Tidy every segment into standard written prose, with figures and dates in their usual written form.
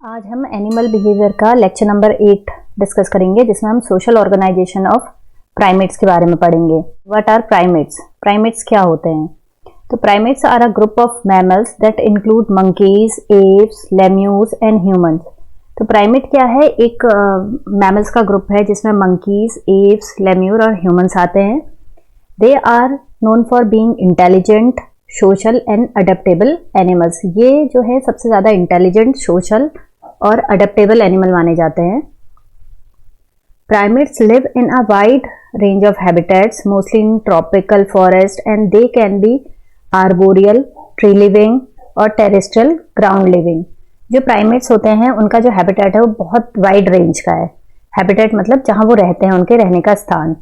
आज हम animal behaviour का लेक्चर नंबर 8 डिस्कस करेंगे, जिसमें हम सोशल ऑर्गेनाइजेशन ऑफ प्राइमेट्स के बारे में पढ़ेंगे। What are primates? प्राइमेट्स क्या होते हैं? तो primates are a group of mammals that include monkeys, apes, lemurs and humans. तो प्राइमेट क्या है? एक मैमल्स का ग्रुप है जिसमें मंकीज, एप्स, लेम्यूर और ह्यूमंस आते हैं। They are known for being intelligent, social and adaptable animals. ये जो है सबसे ज़्यादा इंटेलिजेंट, सोशल और अडेप्टेबल एनिमल माने जाते हैं। Primates live in a wide range of habitats, mostly in tropical forest, and they can be arboreal, tree living और टेरेस्ट्रियल, ग्राउंड लिविंग। जो प्राइमेट्स होते हैं उनका जो हैबिटेट है वो बहुत वाइड रेंज का है। हैबिटेट मतलब जहां वो रहते हैं, उनके रहने का स्थान।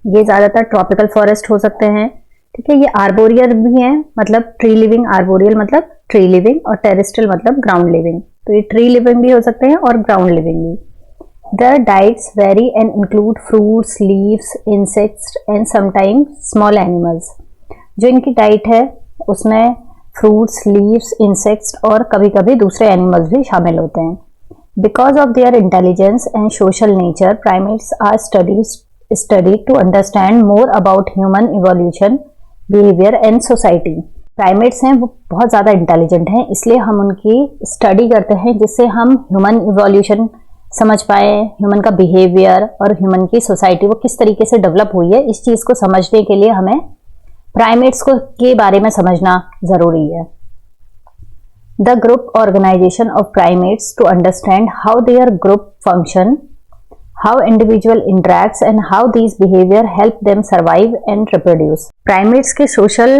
ये ज़्यादातर ट्रॉपिकल फॉरेस्ट हो सकते हैं, ठीक है। ये आर्बोरियल भी हैं, मतलब ट्री लिविंग। आर्बोरियल मतलब ट्री लिविंग और टेरेस्ट्रियल मतलब ग्राउंड लिविंग। तो ये ट्री लिविंग भी हो सकते हैं और ग्राउंड लिविंग भी। The diets very and include fruits, leaves, insects and sometimes small animals. जो इनकी डाइट है उसमें फ्रूट्स, लीव्स, इंसेक्ट्स और कभी कभी दूसरे एनिमल्स भी शामिल होते हैं। Because of their intelligence and social nature, primates are studied to understand more about human evolution, behavior and society। Primates हैं वो बहुत ज़्यादा इंटेलिजेंट हैं, इसलिए हम उनकी स्टडी करते हैं जिससे हम ह्यूमन इवोल्यूशन समझ पाए, ह्यूमन का बिहेवियर और ह्यूमन की सोसाइटी वो किस तरीके से डेवलप हुई है। इस चीज़ को समझने के लिए हमें प्राइमेट्स को के बारे में समझना ज़रूरी है। The group organisation of primates to understand how their group function, how individual interacts and how these behavior help them survive and reproduce। Primates के सोशल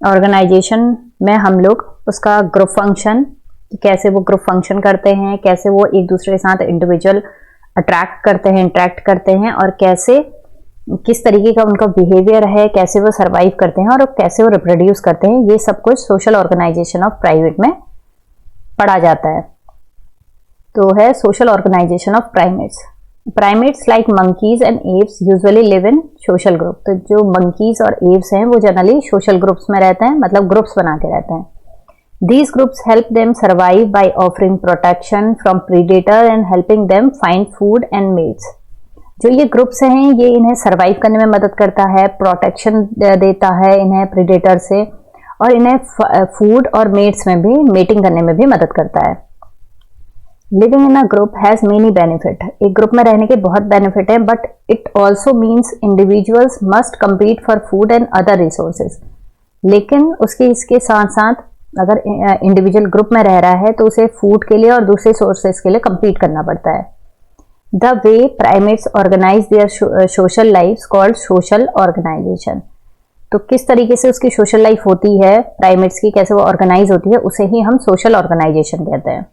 ऑर्गेनाइजेशन में हम लोग उसका ग्रुप फंक्शन, कैसे वो ग्रुप फंक्शन करते हैं, कैसे वो एक दूसरे के साथ इंडिविजुअल अट्रैक्ट करते हैं, इंटरेक्ट करते हैं, और कैसे किस तरीके का उनका बिहेवियर है, कैसे वो सर्वाइव करते हैं और कैसे वो रिप्रोड्यूस करते हैं, ये सब कुछ सोशल ऑर्गेनाइजेशन ऑफ प्राइमेट में पढ़ा जाता है। तो है social organisation of primates. Primates like monkeys and apes usually live in social group. तो जो मंकीज और एप्स हैं वो जनरली सोशल ग्रुप्स में रहते हैं, मतलब ग्रुप्स बना के रहते हैं। These groups help them survive by offering protection from predator and helping them find food and mates. जो ये ग्रुप्स हैं ये इन्हें सर्वाइव करने में मदद करता है, प्रोटेक्शन देता है इन्हें प्रीडेटर से, और इन्हें फूड और मेट्स में भी, मेटिंग करने में भी मदद करता है। Living in a group has many benefit. एक ग्रुप में रहने के बहुत बेनिफिट है, but it also means individuals must compete for food and other resources. लेकिन इसके साथ साथ अगर इंडिविजुअल ग्रुप में रह रहा है तो उसे फूड के लिए और दूसरे सोर्सेज के लिए कम्पीट करना पड़ता है। The way primates organise their social life called social organisation. तो किस तरीके से उसकी सोशल लाइफ होती है प्राइमेट्स की, कैसे वो ऑर्गेनाइज होती है, उसे ही हम सोशल ऑर्गेनाइजेशन कहते हैं।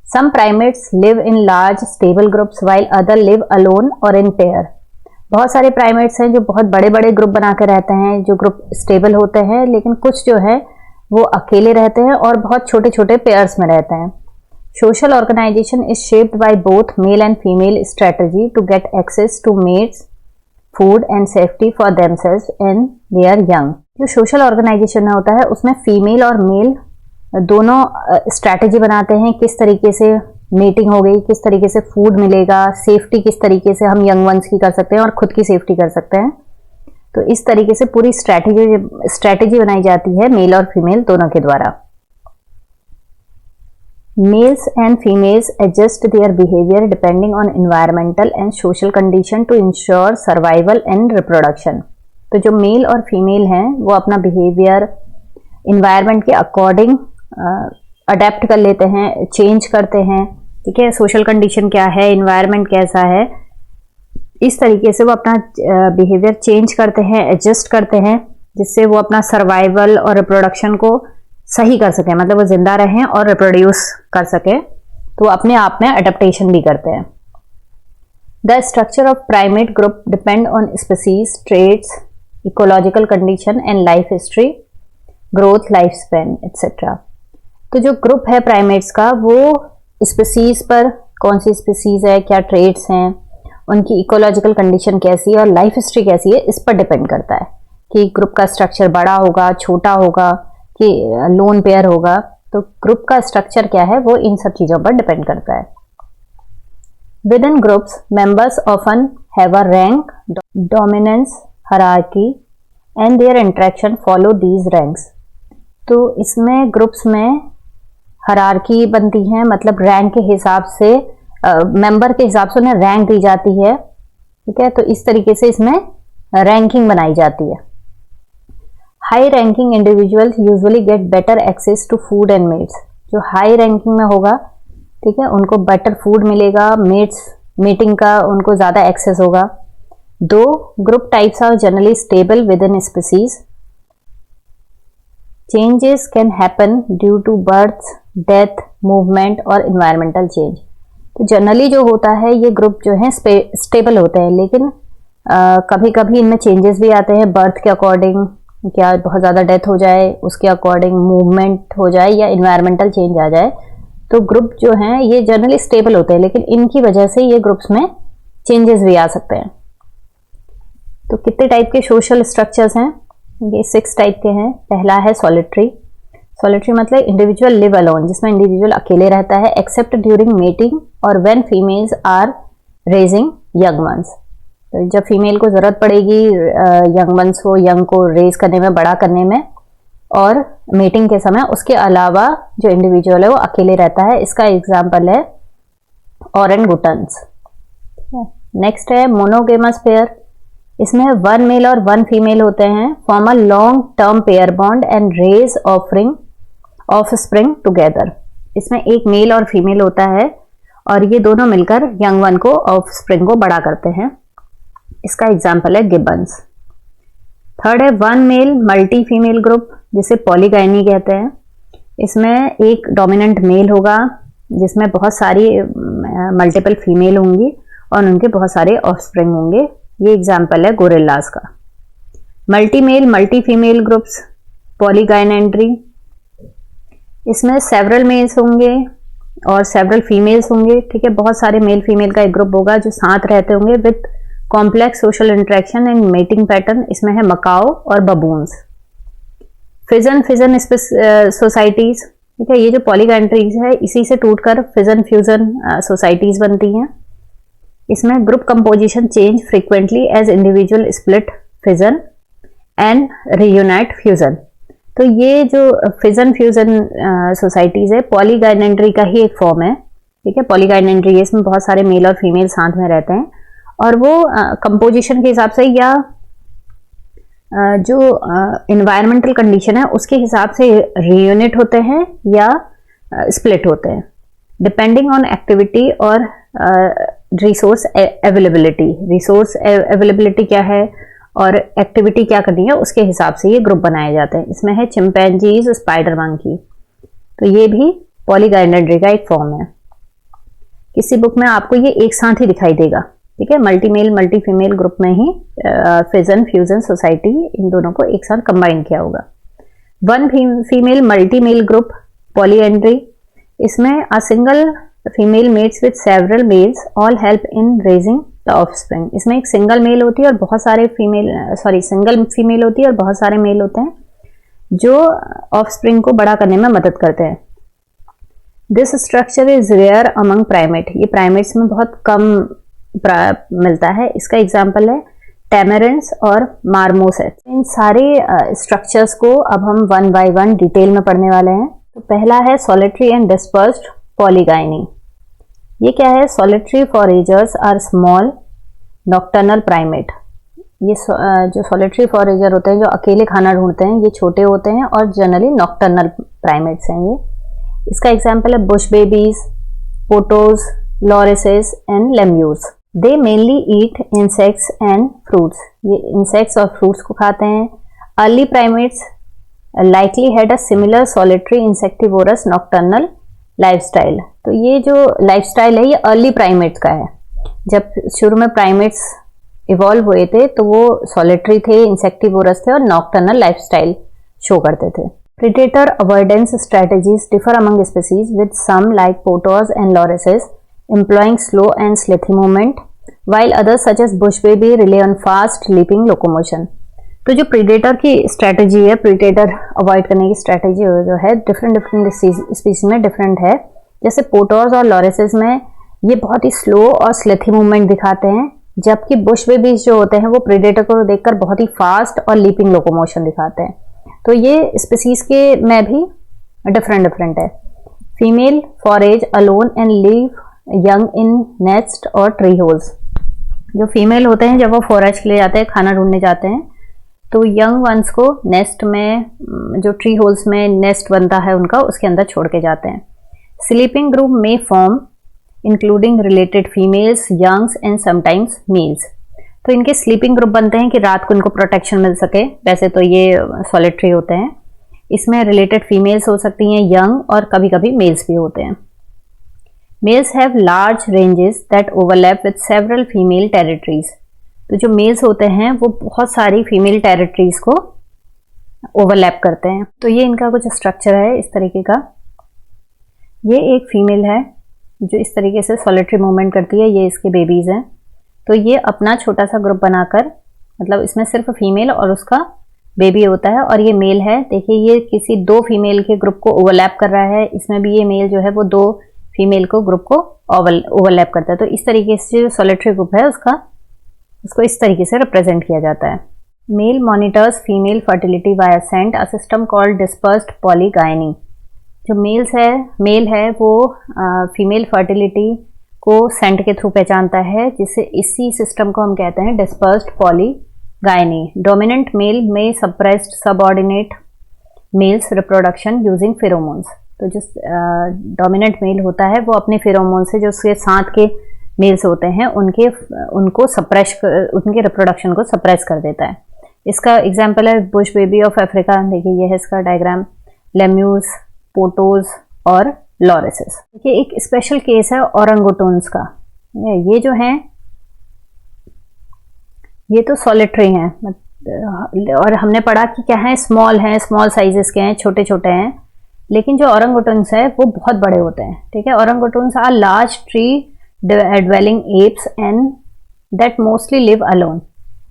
Some primates live in large stable groups while other live alone or in pair। बहुत सारे प्राइमेट्स हैं जो बहुत बड़े बड़े ग्रुप बना कर रहते हैं, जो ग्रुप स्टेबल होते हैं, लेकिन कुछ जो है वो अकेले रहते हैं और बहुत छोटे छोटे पेयर्स में रहते हैं। Social organisation is shaped by both male and female strategy to get access to mates, food and safety for themselves and their young. जो सोशल ऑर्गेनाइजेशन होता है उसमें फीमेल और मेल दोनों स्ट्रैटेजी बनाते हैं, किस तरीके से मीटिंग हो गई, किस तरीके से फूड मिलेगा, सेफ्टी किस तरीके से हम यंग वंस की कर सकते हैं और खुद की सेफ्टी कर सकते हैं। तो इस तरीके से पूरी स्ट्रैटेजी बनाई जाती है मेल और फीमेल दोनों के द्वारा। Males and females adjust their behaviour depending on environmental and social condition to ensure survival and reproduction. तो जो मेल और फीमेल हैं वो अपना बिहेवियर इन्वायरमेंट के अकॉर्डिंग अडेप्ट कर लेते हैं, चेंज करते हैं, ठीक है। सोशल कंडीशन क्या है, इन्वायरमेंट कैसा है, इस तरीके से वो अपना बिहेवियर चेंज करते हैं, एडजस्ट करते हैं, जिससे वो अपना सर्वाइवल और रिप्रोडक्शन को सही कर सकें, मतलब वो जिंदा रहें और रिप्रोड्यूस कर सकें। तो अपने आप में अडेप्टेशन भी करते हैं। The structure of primate group depend on species, traits, ecological condition and life history, growth, life span etcetera. तो जो ग्रुप है प्राइमेट्स का वो स्पीसीज पर, कौन सी स्पीसीज है, क्या ट्रेड्स हैं, उनकी इकोलॉजिकल कंडीशन कैसी है और लाइफ हिस्ट्री कैसी है, इस पर डिपेंड करता है कि ग्रुप का स्ट्रक्चर बड़ा होगा, छोटा होगा, कि लोन पेयर होगा। तो ग्रुप का स्ट्रक्चर क्या है वो इन सब चीजों पर डिपेंड करता है। With in groups members often have a rank, dominance, hierarchy and there interaction follow these ranks. तो इसमें ग्रुप्स में हायरार्की बनती है, मतलब रैंक के हिसाब से मेंबर के हिसाब से उन्हें रैंक दी जाती है, ठीक है। तो इस तरीके से इसमें रैंकिंग बनाई जाती है। High ranking individuals usually get better access to food and mates. जो हाई रैंकिंग में होगा, ठीक है, उनको बेटर फूड मिलेगा, मीटिंग का उनको ज्यादा एक्सेस होगा। दो group types are generally stable within species. Changes can happen due to birth, death, movement और इन्वायरमेंटल चेंज। तो जनरली जो होता है ये ग्रुप जो है स्टेबल होते हैं, लेकिन कभी कभी इनमें चेंजेस भी आते हैं बर्थ के अकॉर्डिंग, क्या बहुत ज़्यादा डेथ हो जाए उसके अकॉर्डिंग, मूवमेंट हो जाए या इन्वायरमेंटल चेंज आ जाए। तो ग्रुप जो हैं ये जनरली स्टेबल होते हैं, लेकिन इनकी वजह से ये ग्रुप्स में चेंजेस भी आ सकते हैं। तो कितने टाइप के सोशल स्ट्रक्चर्स हैं? ये 6 टाइप के हैं। पहला है सॉलिटरी। सॉलिटरी मतलब इंडिविजुअल लिव अलोन, जिसमें इंडिविजुअल अकेले रहता है, एक्सेप्ट ड्यूरिंग मेटिंग और when females are raising young ones. तो जब फीमेल को जरूरत पड़ेगी यंग वंस को, यंग को रेज करने में, बड़ा करने में, और मेटिंग के समय, उसके अलावा जो इंडिविजुअल है वो अकेले रहता है। इसका एग्जाम्पल है ऑरेंगुटन्स। नेक्स्ट है मोनोगेमस पेयर। इसमें 1 मेल और 1 फीमेल होते हैं, form a long term pair bond and raise offspring together. इसमें एक मेल और फीमेल होता है और ये दोनों मिलकर यंग वन को, ऑफस्प्रिंग को बड़ा करते हैं। इसका एग्जाम्पल है गिब्बन्स। थर्ड है 1 मेल मल्टी फीमेल ग्रुप, जिसे पॉलीगाइनी कहते हैं। इसमें एक डोमिनेंट मेल होगा जिसमें बहुत सारी मल्टीपल फीमेल होंगी और उनके बहुत सारे ऑफस्प्रिंग होंगे। ये एग्जाम्पल है गोरिल्लास का। Multi male multi female groups, polygynandry. इसमें सेवरल मेल्स होंगे और सेवरल फीमेल्स होंगे, ठीक है। बहुत सारे मेल फीमेल का एक ग्रुप होगा जो साथ रहते होंगे with complex social interaction and mating pattern. इसमें है मकाओ और बबून्स। फिजन सोसाइटीज, ठीक है। ये जो पॉलीगैंट्रीज है इसी से टूटकर फिजन फ्यूजन सोसाइटीज बनती हैं। इसमें group composition change frequently as individual split fission and reunite fusion. तो ये जो फिजन फ्यूजन सोसाइटीज है पॉलीगाइनेंड्री का ही एक फॉर्म है, ठीक है। पॉलीगाइनेंड्री, इसमें बहुत सारे मेल और फीमेल साथ में रहते हैं और वो कंपोजिशन के हिसाब से या जो इन्वायरमेंटल कंडीशन है उसके हिसाब से रियूनिट होते हैं या स्प्लिट होते हैं, डिपेंडिंग ऑन एक्टिविटी और रिसोर्स अवेलेबिलिटी। रिसोर्स अवेलेबिलिटी क्या है और एक्टिविटी क्या करनी है उसके हिसाब से ये ग्रुप बनाए जाते हैं। इसमें है चिंपैंजीज, स्पाइडर मंकी। तो ये भी पॉलीगाइनेंड्री का एक फॉर्म है। किसी बुक में आपको ये एक साथ ही दिखाई देगा, ठीक है। Multi male multi female group में ही फिजन फ्यूजन सोसाइटी, इन दोनों को एक साथ कंबाइन किया होगा। 1 female multi male group, polyandry. इसमें a single female mates with several males all help in raising the offspring. इसमें एक सिंगल मेल होती है और बहुत सारे सिंगल फीमेल होती है और बहुत सारे मेल होते हैं जो ऑफस्प्रिंग को बड़ा करने में मदद करते हैं। This structure is rare among primate. ये प्राइमेट्स में बहुत कम मिलता है। इसका एग्जाम्पल है टैमरेंस और मार्मोसेट। इन सारे स्ट्रक्चर्स को अब हम 1 बाय 1 डिटेल में पढ़ने वाले हैं। तो पहला है सॉलिटरी एंड डिस्पर्स्ड पॉलीगाइनी। ये क्या है? Solitary foragers are small nocturnal primate. ये जो सॉलिटरी फॉरेजर होते हैं, जो अकेले खाना ढूंढते हैं, ये छोटे होते हैं और जनरली नॉक्टर्नल प्राइमेट्स हैं ये। इसका एग्जाम्पल है bush babies, pottos, lorises and lemurs. They mainly eat insects and fruits. ये इंसेक्ट्स और फ्रूट्स को खाते हैं। Early primates likely had a similar solitary insectivorous nocturnal lifestyle। तो ये जो लाइफस्टाइल है ये अर्ली प्राइमेट्स का है। जब शुरू में प्राइमेट्स इवॉल्व हुए थे तो वो सॉलिटरी थे, इंसेक्टिवोरस थे और नॉक्टर्नल लाइफस्टाइल शो करते थे। Predator avoidance strategies differ among species with some like pottos and lorises employing slow and slithy movement while others such as bush baby rely on fast leaping locomotion। तो जो predator की strategy है, predator avoid करने की strategy जो है different species में different है। जैसे पोटोज और लॉरेसेस में ये बहुत ही स्लो और स्लेथी मूवमेंट दिखाते हैं, जबकि बुश बेबीज जो होते हैं वो प्रीडेटर को देखकर बहुत ही फास्ट और लीपिंग लोकोमोशन दिखाते हैं। तो ये स्पीसीज के में भी डिफरेंट है। Female forage alone and leave young in nest और ट्री होल्स। जो फीमेल होते हैं जब वो फॉरेज के लिए जाते हैं, खाना ढूंढने जाते हैं, तो यंग वंस को नेस्ट में, जो ट्री होल्स में नेस्ट बनता है उनका, उसके अंदर छोड़ के जाते हैं। Sleeping group may form including related females, youngs and sometimes males. तो इनके स्लीपिंग ग्रुप बनते हैं कि रात को इनको प्रोटेक्शन मिल सके। वैसे तो ये सॉलिटरी होते हैं। इसमें रिलेटेड फीमेल्स हो सकती हैं, यंग, और कभी कभी मेल्स भी होते हैं। Males have large ranges that overlap with several female territories. तो जो मेल्स होते हैं वो बहुत सारी फीमेल टेरिटरीज को ओवरलैप करते हैं। तो ये इनका कुछ स्ट्रक्चर है इस तरीके का। ये एक फीमेल है जो इस तरीके से सॉलिटरी मूवमेंट करती है, ये इसके बेबीज हैं। तो ये अपना छोटा सा ग्रुप बनाकर, मतलब इसमें सिर्फ फीमेल और उसका बेबी होता है, और ये मेल है। देखिए ये किसी दो फीमेल के ग्रुप को ओवरलैप कर रहा है। इसमें भी ये मेल जो है वो दो फीमेल को ग्रुप को ओवरलैप करता है। तो इस तरीके से जो सॉलिटरी ग्रुप है उसको इस तरीके से रिप्रेजेंट किया जाता है। Male monitors female fertility via scent, a system called dispersed polygyny. जो मेल है वो फीमेल फर्टिलिटी को सेंट के थ्रू पहचानता है, जिससे इसी सिस्टम को हम कहते हैं dispersed polygyny. Dominant male may suppressed subordinate males reproduction using pheromones. तो जो डोमिनेंट मेल होता है वो अपने फेरोमोन से, जो उसके साथ के मेल्स होते हैं, उनके रिप्रोडक्शन को सप्रेस कर देता है। इसका एग्जाम्पल है बुश बेबी ऑफ अफ्रीका। देखिए ये है इसका डायग्राम। लेम्यूज, पोटोज और लॉरेसेस। देखिए एक स्पेशल केस है ओरंगुटन्स का। ये जो हैं ये तो सॉलिटरी हैं, और हमने पढ़ा कि क्या है, स्मॉल साइजेस के हैं, छोटे छोटे हैं। लेकिन जो ओरंगुटन्स है वो बहुत बड़े होते हैं। ठीक है, orangutans are large tree dwelling apes and that mostly live alone।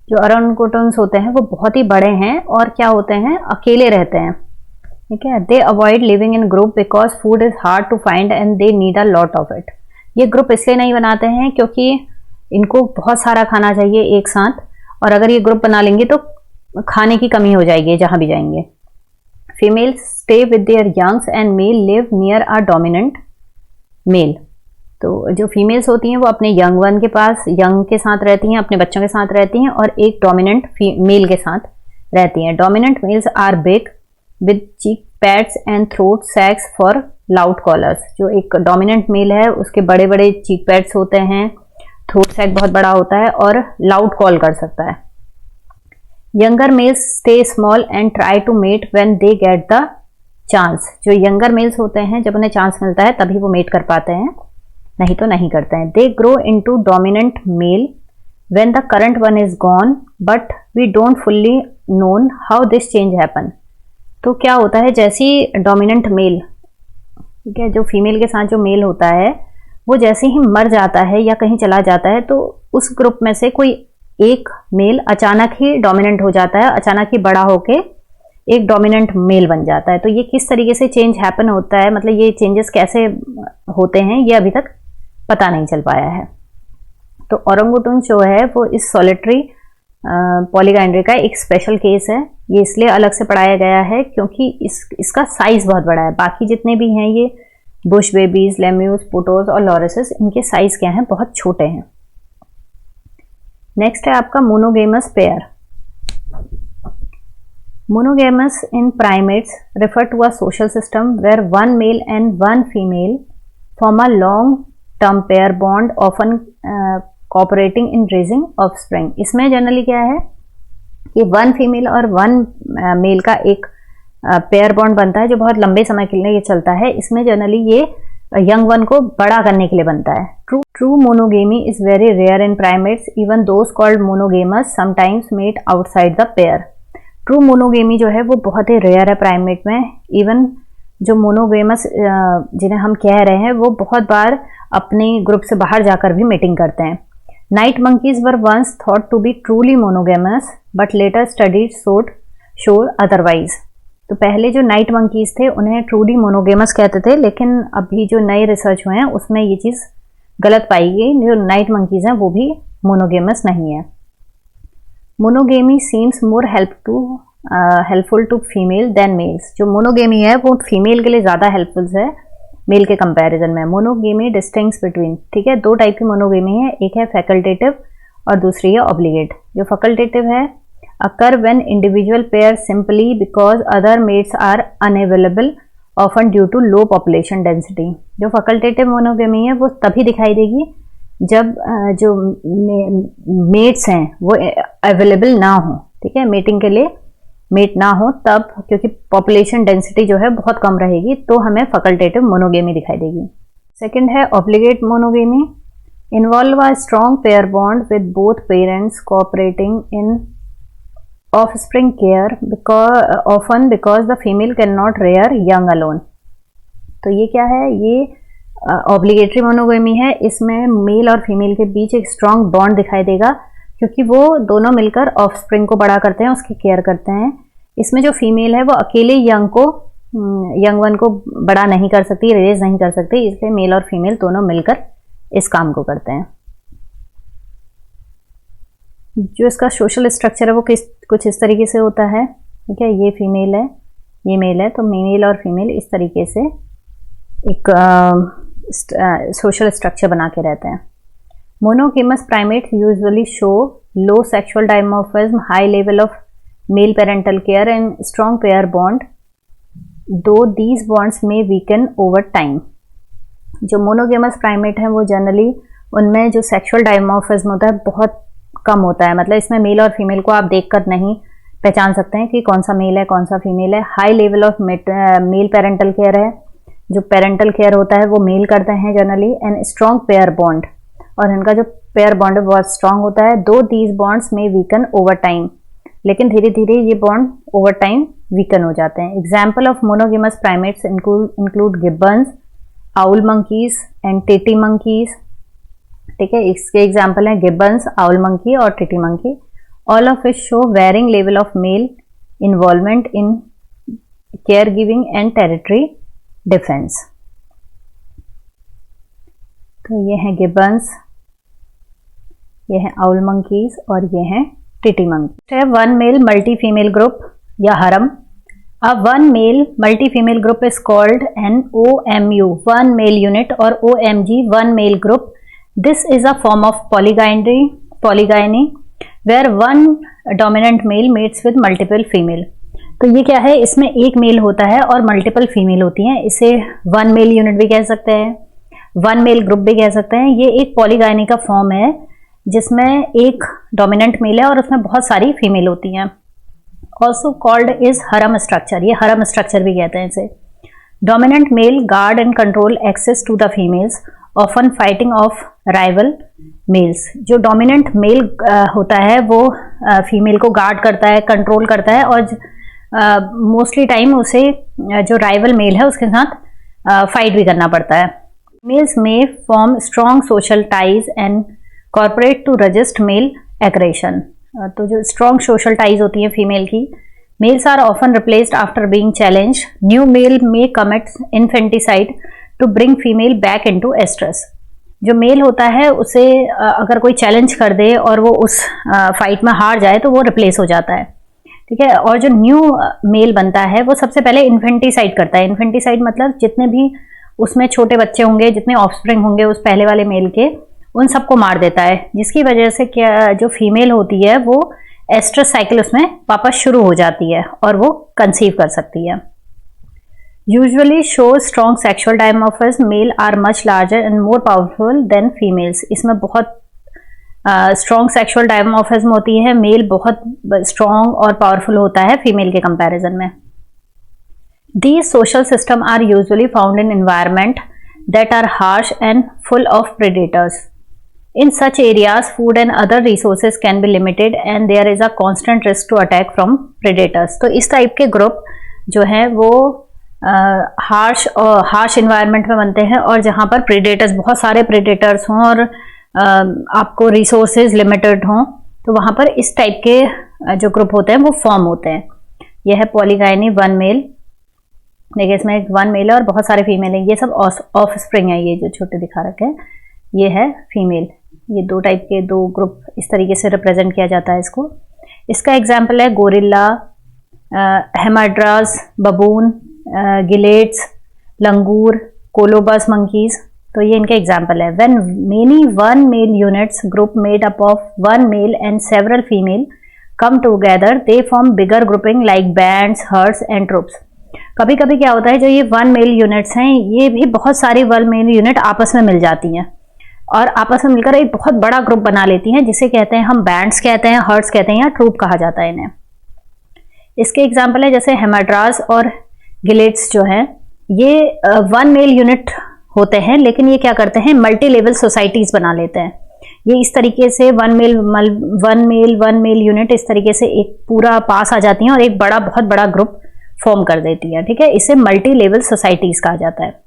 जो ओरंगुटन्स होते हैं वो बहुत ही बड़े हैं और क्या होते हैं, अकेले रहते हैं। ठीक है, they avoid living in group because food is hard to find and they need a lot of it. ये ग्रुप इसलिए नहीं बनाते हैं क्योंकि इनको बहुत सारा खाना चाहिए एक साथ, और अगर ये ग्रुप बना लेंगे तो खाने की कमी हो जाएगी जहां भी जाएंगे। Females stay with their youngs and male live near a dominant male. तो जो फीमेल्स होती हैं वो अपने यंग वन के पास, यंग के साथ रहती हैं, अपने बच्चों के साथ रहती हैं, और एक डोमिनेंट मेल के साथ रहती हैं। Dominant males are big with cheek pads and throat sacs for loud callers. जो एक डोमिनेंट मेल है उसके बड़े बड़े चीक पैड्स होते हैं, थ्रोट सैक बहुत बड़ा होता है और लाउड कॉल कर सकता है। Younger males stay small and try to mate when they get the chance. जो यंगर मेल्स होते हैं जब उन्हें चांस मिलता है तभी वो मेट कर पाते हैं, नहीं तो नहीं करते हैं। They grow into dominant male when the current one is gone, but we don't fully known how this change happen. तो क्या होता है, जैसी डोमिनेंट मेल, ठीक है, जो फीमेल के साथ जो मेल होता है वो जैसे ही मर जाता है या कहीं चला जाता है, तो उस ग्रुप में से कोई एक मेल अचानक ही डोमिनेंट हो जाता है, अचानक ही बड़ा होके एक डोमिनेंट मेल बन जाता है। तो ये किस तरीके से चेंज हैपन होता है, मतलब ये चेंजेस कैसे होते हैं, ये अभी तक पता नहीं चल पाया है। तो ओरंगुटन जो है वो इस सॉलिटरी पॉलीगाइनरी का एक स्पेशल केस है। ये इसलिए अलग से पढ़ाया गया है क्योंकि इसका साइज बहुत बड़ा है। बाकी जितने भी हैं ये बुश बेबीज, लेम्यूज, पोटोज और लॉरेसेस, इनके साइज क्या हैं, बहुत छोटे हैं। नेक्स्ट है आपका monogamous pair. Monogamous in primates refer to a social system where one male and one female form a long-term pair bond, often cooperating in raising offspring। इसमें जनरली क्या है कि वन फीमेल और वन मेल का एक pair bond बनता है जो बहुत लंबे समय के लिए ये चलता है। इसमें जनरली ये यंग वन को बड़ा करने के लिए बनता है। True monogamy is very rare in primates, even those called monogamous sometimes mate outside the pair. True monogamy जो है वो बहुत ही रेयर है प्राइमेट में। इवन जो मोनोगेमस जिन्हें हम कह रहे हैं वो बहुत बार अपने ग्रुप से बाहर जाकर भी मीटिंग करते हैं। Night monkeys were once thought to be truly monogamous, but later studies show otherwise. तो पहले जो नाइट मंकीज थे उन्हें ट्रूली मोनोगेमस कहते थे, लेकिन अभी जो नए रिसर्च हुए हैं उसमें ये चीज़ गलत पाई गई। जो नाइट मंकीज हैं वो भी मोनोगेमस नहीं है। Monogamy seems more helpful to female than males. जो मोनोगेमी है वो फीमेल के लिए ज़्यादा हेल्पफुल है मेल के कंपैरिजन में। मोनोगेमी डिस्टिंग्स बिटवीन, ठीक है, दो टाइप की मोनोगेमी है, एक है फैकल्टेटिव और दूसरी है ऑब्लिगेट। जो फैकल्टेटिव है occur when individual pairs simply because other mates are unavailable, often due to low population density. जो फैकल्टेटिव मोनोगेमी है वो तभी दिखाई देगी जब जो मेट्स हैं वो अवेलेबल ना हो, ठीक है, मेटिंग के लिए मेट ना हो तब, क्योंकि पॉपुलेशन डेंसिटी जो है बहुत कम रहेगी, तो हमें फैकल्टेटिव मोनोगेमी दिखाई देगी। सेकंड है obligate monogamy, involve a strong pair bond with both parents cooperating in offspring care often because the female cannot rear young alone. तो ये क्या है, ये ऑब्लिगेटरी मोनोगेमी है। इसमें मेल और फीमेल के बीच एक स्ट्रॉन्ग बॉन्ड दिखाई देगा क्योंकि वो दोनों मिलकर ऑफस्प्रिंग को बड़ा करते हैं, उसकी केयर करते हैं। इसमें जो फीमेल है वो अकेले यंग वन को बड़ा नहीं कर सकती, रेज नहीं कर सकती, इसलिए मेल और फीमेल दोनों मिलकर इस काम को करते हैं। जो इसका सोशल स्ट्रक्चर है वो कुछ इस तरीके से होता है, ठीक है, ये फीमेल है, ये मेल है, तो मेल और फीमेल इस तरीके से एक सोशल स्ट्रक्चर बना के रहते हैं। Monogamous primate usually show low sexual dimorphism, high level of mail parental care and strong pair bond, दो दीज बॉन्ड्स में वीकन ओवर टाइम। जो मोनोगेमस प्राइमेट हैं वो जनरली उनमें जो सेक्सुअल डायमॉर्फिज्म होता है बहुत कम होता है, मतलब इसमें मेल और फीमेल को आप देखकर नहीं पहचान सकते हैं कि कौन सा मेल है कौन सा फीमेल है। High level of mail parental care है, जो पेरेंटल केयर होता है वो मेल करते हैं generally, and strong pair bond, और इनका जो पेयर बॉन्ड है बहुत स्ट्रॉन्ग होता है। दो दीज बॉन्ड्स में वीकन ओवर टाइम, लेकिन धीरे धीरे ये बॉन्ड ओवर टाइम वीकन हो जाते हैं। Example of monogamous primates include gibbons, owl monkeys and titi monkeys, ठीक है, इसके एग्जाम्पल हैं गिब्बन्स, आउल मंकी और titi monkey. All of which show varying level of male involvement in care giving and territory defence. तो ये हैं gibbons, ये हैं आउल मंकीज और ये हैं टिटी मंकी। है one male multi female group या harem. A one male multi-female group is called an OMU, one male unit, or OMG, one male group. This is a form of polygyny where one dominant male mates with multiple female. तो ये क्या है, इसमें एक mail होता है और multiple female होती हैं। इसे वन मेल यूनिट भी कह सकते हैं, वन मेल ग्रुप भी कह सकते हैं। ये एक पॉलीगायनी का फॉर्म है जिसमें एक डोमिनेंट मेल है और उसमें बहुत सारी फीमेल होती हैं। Also called is harem structure, ये हरम स्ट्रक्चर भी कहते हैं इसे। Dominant male guard and control access to the females, often fighting off rival males. जो डोमिनेंट मेल होता है वो फीमेल को गार्ड करता है, कंट्रोल करता है, और मोस्टली टाइम उसे जो राइवल मेल है उसके साथ फाइट भी करना पड़ता है। Males may form strong social ties and cooperate to resist male aggression. तो जो स्ट्रॉन्ग सोशल टाइज होती है फीमेल की, males are often replaced after being challenge, new male may commit infanticide to bring female back into estrus. जो male होता है उसे अगर कोई चैलेंज कर दे और वो उस फाइट में हार जाए तो वो रिप्लेस हो जाता है, ठीक है। और जो न्यू मेल बनता है वो सबसे पहले इन्फेंटिसाइड करता है। इन्फेंटिसाइड मतलब जितने भी उसमें छोटे बच्चे होंगे, जितने ऑफस्प्रिंग होंगे उस पहले वाले मेल के, उन सबको मार देता है, जिसकी वजह से क्या जो फीमेल होती है वो एस्ट्रस साइकिल उसमें वापस शुरू हो जाती है और वो कंसीव कर सकती है। Usually show strong sexual dimorphism, male are much larger and more powerful than females. इसमें बहुत स्ट्रॉन्ग सेक्सुअल डायमॉर्फिज्म होती है, मेल बहुत स्ट्रॉन्ग और पावरफुल होता है फीमेल के कंपैरिजन में। These social systems are usually found in environment that are harsh and full of predators. In such areas, food and other resources can be limited and there is a constant risk to attack from predators. तो इस type के group जो हैं वो harsh environment में बनते हैं और जहाँ पर प्रेडेटर्स, बहुत सारे प्रेडेटर्स हों और आपको रिसोर्सेज लिमिटेड हों, तो वहाँ पर इस टाइप के जो ग्रुप होते हैं वो फॉर्म होते हैं। यह है पॉलीगाइनी, वन मेल। देखिए इसमें एक वन मेल है और बहुत सारे फीमेल हैं। ये सब ऑफ स्प्रिंग है, ये जो छोटे दिखा रखे हैं ये है फीमेल। ये दो टाइप के दो ग्रुप इस तरीके से रिप्रेजेंट किया जाता है इसको। इसका एग्जाम्पल है gorilla, hamadryas, baboon, geladas, langur, colobus monkeys. तो ये इनके एग्जाम्पल है। When many one male units group made up of one male and several female come together they form bigger grouping like bands, herds and troops. कभी कभी क्या होता है, जो ये वन मेल यूनिट्स हैं ये भी बहुत सारी वन मेल यूनिट आपस में मिल जाती हैं और आपस में मिलकर एक बहुत बड़ा ग्रुप बना लेती हैं, जिसे कहते हैं हम बैंड्स कहते हैं, हर्ड्स कहते हैं या ट्रूप कहा जाता है इन्हें। इसके एग्जाम्पल है जैसे हेमाड्रास और गिलेट्स जो हैं ये वन मेल यूनिट होते हैं, लेकिन ये क्या करते हैं, मल्टी लेवल सोसाइटीज बना लेते हैं। ये इस तरीके से वन मेल यूनिट इस तरीके से एक पूरा पास आ जाती हैं और एक बड़ा बहुत बड़ा ग्रुप फॉर्म कर देती है। ठीक है, इसे मल्टी लेवल सोसाइटीज कहा जाता है।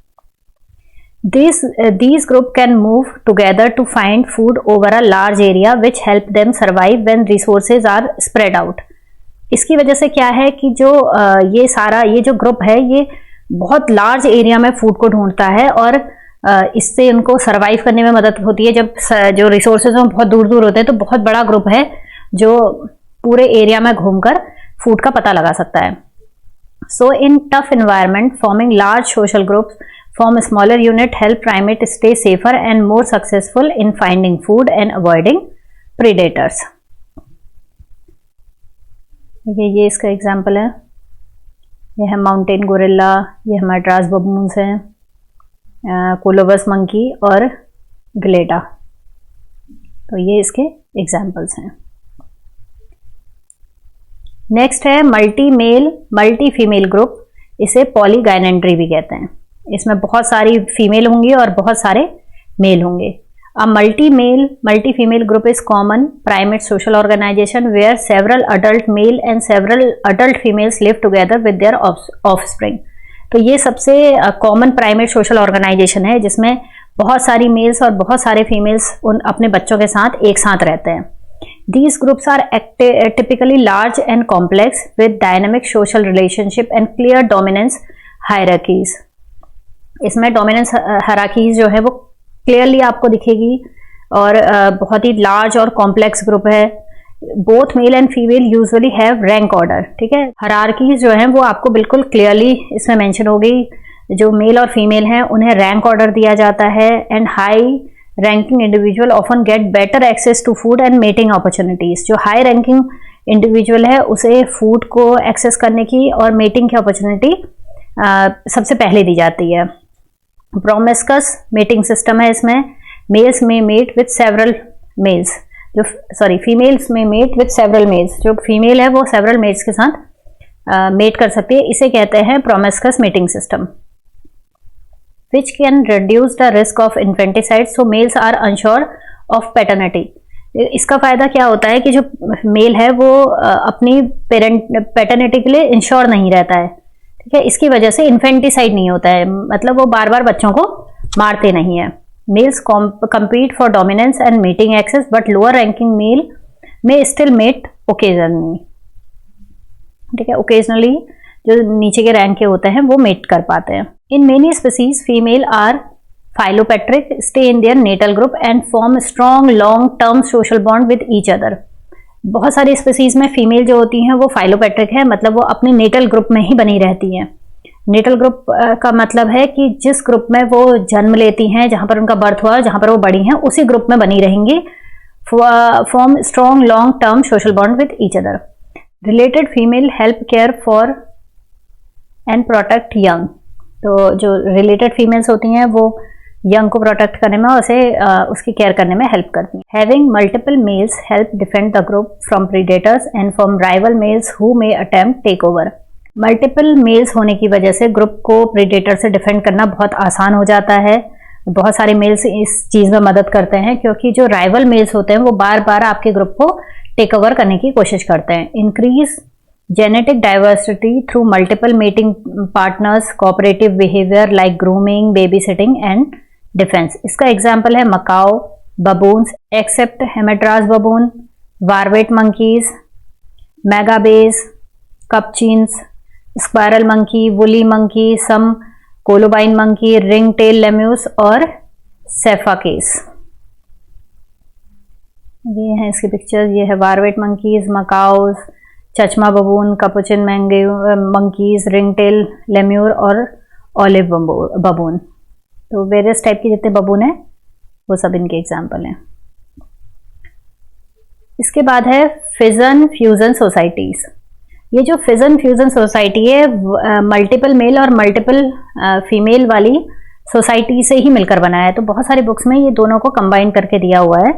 These group can move together to find food over a large area which help them survive when resources are spread out। इसकी वजह से क्या है कि जो ये जो ग्रुप है ये बहुत लार्ज एरिया में फूड को ढूंढता है और इससे उनको सरवाइव करने में मदद होती है। जब जो रिसोर्सेज हैं बहुत दूर दूर होते हैं तो बहुत बड़ा ग्रुप है जो पूरे एरिया में घूमकर फूड का पता लगा सकता है। So in tough environment forming large social groups form a smaller unit help primate stay safer and more successful in finding food and avoiding predators। ये इसका एग्जाम्पल है। ये है माउंटेन गोरिल्ला, ये हेमाड्रास बबून्स हैं, कोलोबस मंकी और gelada. तो ये इसके एग्जाम्पल्स हैं। नेक्स्ट है multi male multi female group, इसे पॉलीगाइनेंट्री भी कहते हैं। इसमें बहुत सारी फीमेल होंगी और बहुत सारे मेल होंगे। A multi female group is common primate social organisation where several adult male and several adult females live together with their offspring. तो ये सबसे कॉमन प्राइमेट सोशल ऑर्गेनाइजेशन है जिसमें बहुत सारी मेल्स और बहुत सारे फीमेल्स उन अपने बच्चों के साथ एक साथ रहते हैं। These groups are typically large and complex with dynamic social relationship and clear dominance hierarchies। इसमें डोमिनेंस हायरार्कीज जो है वो क्लियरली आपको दिखेगी और बहुत ही लार्ज और कॉम्प्लेक्स ग्रुप है। Both male and female usually have rank order. ठीक है, हायरार्कीज जो हैं वो आपको बिल्कुल क्लियरली इसमें मेंशन हो गई। जो मेल और फीमेल हैं उन्हें रैंक ऑर्डर दिया जाता है and high ranking individual often get better access to food and mating opportunities. जो हाई रैंकिंग इंडिविजुअल है उसे फूड को एक्सेस करने की और मेटिंग की अपॉर्चुनिटी सबसे पहले दी जाती है। प्रोमिस्कस मेटिंग सिस्टम है इसमें। Males may mate with several males, females may mate with several males. जो फीमेल है वो सेवरल मेल्स के साथ मेट कर सकती है। इसे कहते हैं promiscuous mating system. Which can reduce the risk of infanticide so males are unsure of paternity. इसका फायदा क्या होता है कि जो मेल है वो अपनी पैटर्निटी के लिए इंश्योर नहीं रहता है। ठीक है, इसकी वजह से इन्फेंटिसाइड नहीं होता है, मतलब वो बार बार बच्चों को मारते नहीं है। Males compete for dominance and mating access, but lower ranking male may still mate occasionally। ठीक है, occasionally जो नीचे के रैंक के होते हैं वो मेट कर पाते हैं। In many species, female are philopatric, stay in their natal group and form strong long-term social bond with each other। बहुत सारी स्पीसीज में फीमेल जो होती हैं वो फाइलोपैट्रिक है, मतलब वो अपने नेटल ग्रुप में ही बनी रहती हैं। नेटल ग्रुप का मतलब है कि जिस ग्रुप में वो जन्म लेती हैं, जहां पर उनका बर्थ हुआ, जहां पर वो बड़ी हैं, उसी ग्रुप में बनी रहेंगी। Form strong long term social bond with each other. Related female help care for and protect young. तो जो रिलेटेड फीमेल्स होती हैं वो यंग को प्रोटेक्ट करने में, उसे उसकी केयर करने में हेल्प करती हैं। Having multiple males help defend the group from predators and from rival males who may attempt take over. Multiple males होने की वजह से ग्रुप को प्रीडेटर से डिफेंड करना बहुत आसान हो जाता है। बहुत सारे मेल्स इस चीज़ में मदद करते हैं क्योंकि जो राइवल मेल्स होते हैं वो बार बार आपके ग्रुप को टेक ओवर करने की कोशिश करते हैं। Increase genetic diversity through multiple mating partners, cooperative behaviour like grooming, baby sitting and defence. इसका एग्जाम्पल है Macau, baboons except Hamadryas baboon, varvet monkeys, megabays, capuchins, squirrel monkey, woolly monkey, some colobine monkey, ring-tail lemurs और cephacase। ये है इसकी picture, ये है vervet monkeys, macaques, chacma baboon, capuchin monkeys, ring tail lemur और olive baboon. तो various type के जितने बबून हैं वो सब इनके एग्जाम्पल हैं। इसके बाद है फिजन फ्यूजन सोसाइटीज। ये जो फिजन फ्यूजन सोसाइटी है मल्टीपल मेल और मल्टीपल फीमेल वाली सोसाइटी से ही मिलकर बना है। तो बहुत सारी बुक्स में ये दोनों को कंबाइन करके दिया हुआ है,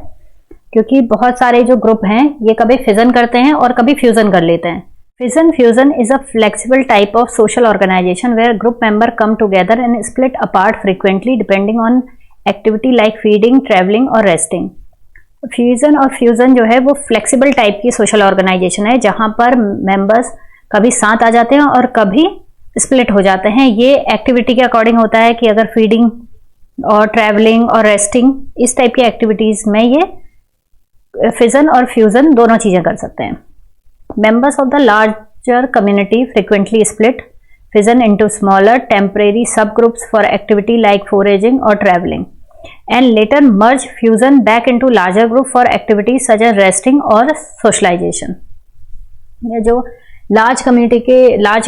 क्योंकि बहुत सारे जो ग्रुप हैं ये कभी फिजन करते हैं और कभी फ्यूजन कर लेते हैं। Fission fusion is a flexible type of social organisation where group member come together and split apart frequently depending on activity like feeding, travelling और रेस्टिंग। फ्यूजन और फ्यूजन जो है वो फ्लेक्सिबल टाइप की सोशल ऑर्गेनाइजेशन है, जहां पर members कभी साथ आ जाते हैं और कभी स्प्लिट हो जाते हैं। ये एक्टिविटी के अकॉर्डिंग होता है कि अगर फीडिंग और ट्रैवलिंग और रेस्टिंग इस टाइप की एक्टिविटीज में ये फिजन और फ्यूजन दोनों चीजें कर सकते हैं। Members of the larger community frequently split fission into smaller temporary sub groups for activity like foraging और travelling and later merge fusion back into larger group for activities such as resting और socialisation. ये जो large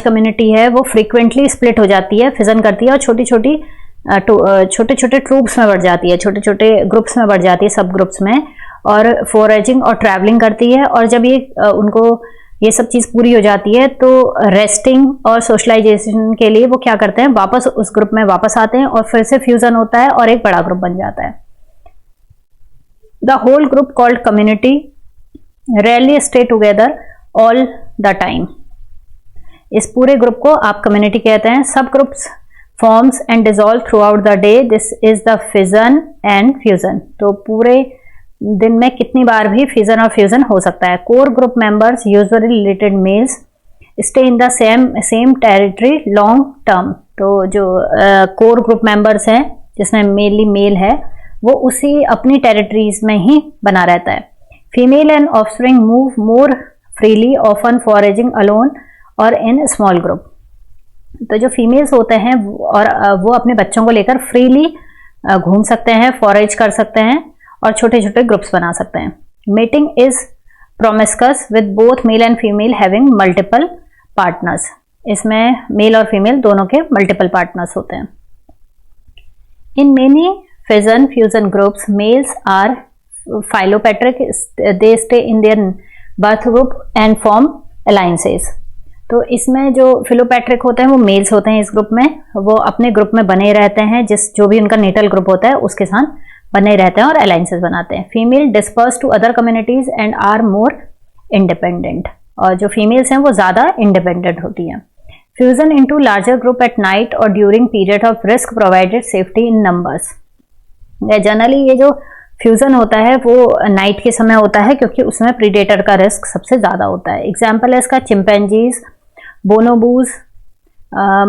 community है वो frequently split हो जाती है, fission करती है और छोटे छोटे ट्रूप्स में बढ़ जाती है, छोटे छोटे ग्रुप्स में बढ़ जाती है, सब ग्रुप्स में, और फोरेजिंग और ट्रैवलिंग करती है। और जब ये उनको ये सब चीज पूरी हो जाती है तो रेस्टिंग और सोशलाइजेशन के लिए वो क्या करते हैं, वापस उस ग्रुप में वापस आते हैं और फिर से फ्यूजन होता है और एक बड़ा ग्रुप बन जाता है। The whole group called community rarely stay together all the time. इस पूरे ग्रुप को आप कम्युनिटी कहते हैं। सब groups forms and dissolve throughout the day, this is the fission and fusion. तो पूरे दिन में कितनी बार भी फिजन और फ्यूजन हो सकता है। Core group members usually related males stay in the same territory long term. तो जो कोर ग्रुप मेंबर्स हैं जिसमें मेनली मेल है वो उसी अपनी टेरिटरीज में ही बना रहता है। Female and offspring move more freely, often foraging alone और इन स्मॉल ग्रुप। तो जो फीमेल्स होते हैं और वो अपने बच्चों को लेकर फ्रीली घूम सकते हैं, फॉरेज कर सकते हैं और छोटे छोटे ग्रुप्स बना सकते हैं। Mating is promiscuous with both male and female having multiple partners. इसमें मेल और फीमेल दोनों के मल्टीपल पार्टनर्स होते हैं। In many fission fusion groups males are philopatric, they stay in their birth group and form alliances. तो इसमें जो फिलोपैट्रिक होते हैं वो मेल्स होते हैं, इस ग्रुप में वो अपने ग्रुप में बने रहते हैं, जो भी उनका नेटल ग्रुप होता है उसके साथ बने रहते हैं और अलायंसेस बनाते हैं। Female disperse to other communities and are more independent. और जो फीमेल्स हैं वो ज्यादा इंडिपेंडेंट होती हैं। Fusion into larger group at night और during period of risk provided safety in numbers. Generally ये जो फ्यूजन होता है वो नाइट के समय होता है क्योंकि उसमें प्रीडेटर का रिस्क सबसे ज्यादा होता है। एग्जाम्पल है इसका चिंपैंजीज, बोनोबूज,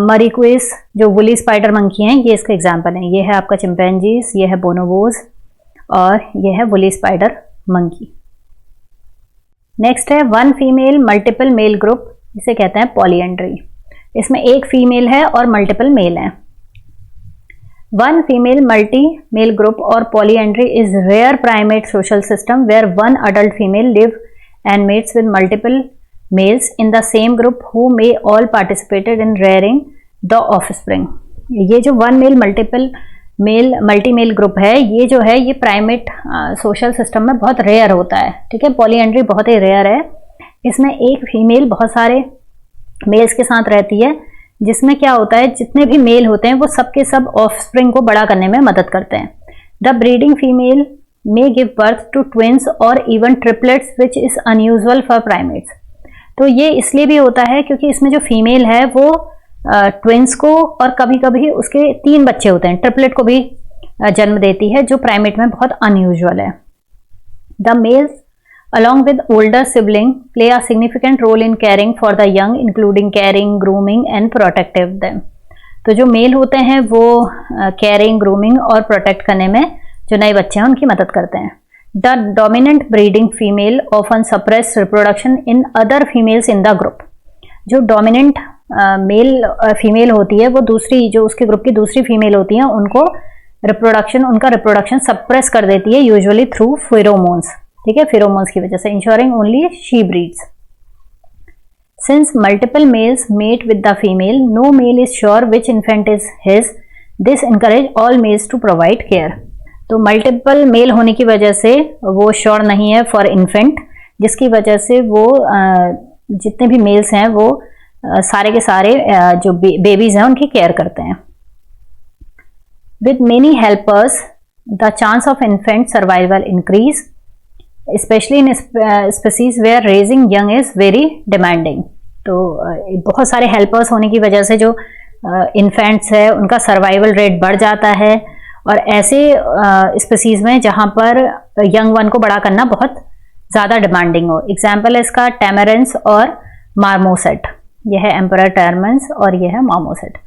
मरिक्विस जो वुली स्पाइडर मंकी हैं, ये इसका एग्जाम्पल है। ये है आपका चिंपैंजीज, ये है बोनोबूज और ये है वुली स्पाइडर मंकी। नेक्स्ट है one female multiple male group, इसे कहते हैं पॉलीएंड्री। इसमें एक फीमेल है और मल्टीपल मेल है। One female multi male group और polyandry is rare primate social system where one adult female live and mates with multiple males in the same group who may all participated in rearing the offspring। ये जो one male multi male group है ये जो है ये primate social system में बहुत rare होता है। ठीक है, पॉलीएंड्री बहुत ही रेयर है। इसमें एक फीमेल बहुत सारे मेल्स के साथ रहती है, जिसमें क्या होता है जितने भी मेल होते हैं वो सबके सब ऑफस्प्रिंग को बड़ा करने में मदद करते हैं। The breeding female may give birth to twins or even triplets which is unusual for primates। तो ये इसलिए भी होता है क्योंकि इसमें जो फीमेल है वो ट्विंस को और कभी कभी उसके 3 बच्चे होते हैं, ट्रिपलेट को भी जन्म देती है, जो प्राइमेट में बहुत अनयूजुअल है। The mails along with older sibling play a significant role in caring for the young including caring, grooming and protective them। तो जो मेल होते हैं वो केयरिंग, ग्रूमिंग और प्रोटेक्ट करने में जो नए बच्चे हैं उनकी मदद करते हैं। The dominant breeding female often suppress reproduction in other females in the group. जो डोमिनेंट मेल फीमेल होती है वो दूसरी जो उसके ग्रुप की दूसरी फीमेल होती हैं उनको उनका रिप्रोडक्शन सप्रेस कर देती है, यूजुअली थ्रू फेरोमोन्स। ठीक है, फेरोमोन्स की वजह से। Insuring only she breeds. Since multiple males mate with the female, no male is sure which infant is his, this encourage all males to provide care. तो multiple male होने की वजह से वो श्योर नहीं है फॉर इन्फेंट, जिसकी वजह से वो जितने भी मेल्स हैं वो सारे के सारे जो बेबीज हैं उनकी केयर करते हैं। With many helpers the chance of infant survival increase, especially in species where raising young is very demanding. तो बहुत सारे हेल्पर्स होने की वजह से जो इन्फेंट्स है उनका सर्वाइवल रेट बढ़ जाता है, और ऐसे स्पीसीज में जहां पर यंग वन को बड़ा करना बहुत ज़्यादा डिमांडिंग हो। एग्जाम्पल है इसका टैमरेंस और मार्मोसेट। यह है एम्परर टैमरेंस और यह है मार्मोसेट।